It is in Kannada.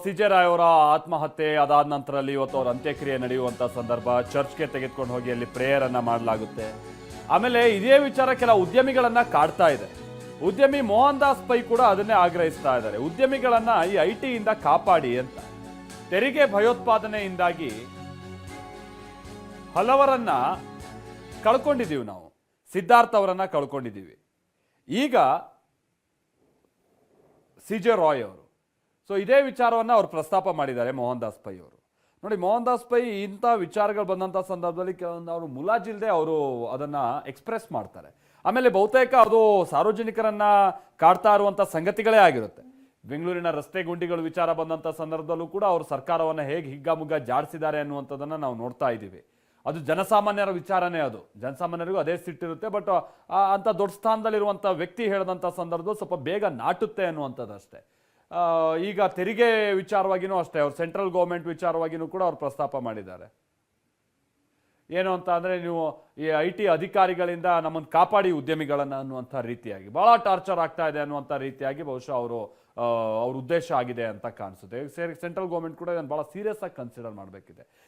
ಸಿ.ಜೆ. ರಾಯ್ ಅವರ ಆತ್ಮಹತ್ಯೆ ಅದಾದ ನಂತರದಲ್ಲಿ ಇವತ್ತು ಅವರ ಅಂತ್ಯಕ್ರಿಯೆ ನಡೆಯುವಂಥ ಸಂದರ್ಭ, ಚರ್ಚ್ಗೆ ತೆಗೆದುಕೊಂಡು ಹೋಗಿ ಅಲ್ಲಿ ಪ್ರೇಯರ್ ಅನ್ನ ಮಾಡಲಾಗುತ್ತೆ. ಆಮೇಲೆ ಇದೇ ವಿಚಾರ ಕೆಲ ಉದ್ಯಮಿಗಳನ್ನ ಕಾಡ್ತಾ ಇದೆ. ಉದ್ಯಮಿ ಮೋಹನ್ ದಾಸ್ ಪೈ ಕೂಡ ಅದನ್ನೇ ಆಗ್ರಹಿಸ್ತಾ ಇದ್ದಾರೆ. ಉದ್ಯಮಿಗಳನ್ನ ಈ ಐಟಿ ಇಂದ ಕಾಪಾಡಿ ಅಂತ. ತೆರಿಗೆ ಭಯೋತ್ಪಾದನೆಯಿಂದಾಗಿ ಹಲವರನ್ನ ಕಳ್ಕೊಂಡಿದ್ದೀವಿ ನಾವು. ಸಿದ್ಧಾರ್ಥ್ ಅವರನ್ನ ಕಳ್ಕೊಂಡಿದ್ದೀವಿ. ಈಗ ಸಿ.ಜೆ. ರಾಯ್ ಅವರು ಇದೇ ವಿಚಾರವನ್ನು ಅವರು ಪ್ರಸ್ತಾಪ ಮಾಡಿದ್ದಾರೆ ಮೋಹನ್ ದಾಸ್ ಪೈ ಅವರು. ನೋಡಿ, ಮೋಹನ್ ದಾಸ್ ಪೈ ಇಂಥ ವಿಚಾರಗಳು ಬಂದಂಥ ಸಂದರ್ಭದಲ್ಲಿ ಕೆಲವೊಂದು ಅವರು ಮುಲಾಜಿಲ್ಲದೆ ಅವರು ಅದನ್ನು ಎಕ್ಸ್ಪ್ರೆಸ್ ಮಾಡ್ತಾರೆ. ಆಮೇಲೆ ಬಹುತೇಕ ಅದು ಸಾರ್ವಜನಿಕರನ್ನ ಕಾಡ್ತಾ ಇರುವಂಥ ಸಂಗತಿಗಳೇ ಆಗಿರುತ್ತೆ. ಬೆಂಗಳೂರಿನ ರಸ್ತೆ ಗುಂಡಿಗಳು ವಿಚಾರ ಬಂದಂಥ ಸಂದರ್ಭದಲ್ಲೂ ಕೂಡ ಅವರು ಸರ್ಕಾರವನ್ನು ಹೇಗೆ ಹಿಗ್ಗಾಮುಗ್ಗಾ ಜಾಡಿಸಿದ್ದಾರೆ ಅನ್ನುವಂಥದ್ದನ್ನು ನಾವು ನೋಡ್ತಾ ಇದ್ದೀವಿ. ಅದು ಜನಸಾಮಾನ್ಯರ ವಿಚಾರನೇ. ಅದು ಜನಸಾಮಾನ್ಯರಿಗೂ ಅದೇ ಸಿಟ್ಟಿರುತ್ತೆ. ಬಟ್ ಅಂಥ ದೊಡ್ಡ ಸ್ಥಾನದಲ್ಲಿರುವಂಥ ವ್ಯಕ್ತಿ ಹೇಳಿದಂಥ ಸಂದರ್ಭದಲ್ಲಿ ಸ್ವಲ್ಪ ಬೇಗ ನಾಟುತ್ತೆ ಅನ್ನುವಂಥದ್ದು ಅಷ್ಟೇ. ಈಗ ತೆರಿಗೆ ವಿಚಾರವಾಗಿಯೂ ಅಷ್ಟೇ, ಅವ್ರು ಸೆಂಟ್ರಲ್ ಗೌರ್ಮೆಂಟ್ ವಿಚಾರವಾಗಿಯೂ ಕೂಡ ಅವ್ರು ಪ್ರಸ್ತಾಪ ಮಾಡಿದ್ದಾರೆ. ಏನು ಅಂತ ಅಂದರೆ, ನೀವು ಈ IT ಅಧಿಕಾರಿಗಳಿಂದ ನಮ್ಮನ್ನು ಕಾಪಾಡಿ ಉದ್ಯಮಿಗಳನ್ನು ಅನ್ನುವಂಥ ರೀತಿಯಾಗಿ ಭಾಳ ಟಾರ್ಚರ್ ಆಗ್ತಾ ಇದೆ ಅನ್ನುವಂಥ ರೀತಿಯಾಗಿ ಬಹುಶಃ ಅವ್ರ ಉದ್ದೇಶ ಆಗಿದೆ ಅಂತ ಕಾಣಿಸುತ್ತೆ. ಸೆಂಟ್ರಲ್ ಗೌರ್ಮೆಂಟ್ ಕೂಡ ಇದನ್ನು ಭಾಳ ಸೀರಿಯಸ್ ಆಗಿ ಕನ್ಸಿಡರ್ ಮಾಡಬೇಕಿದೆ.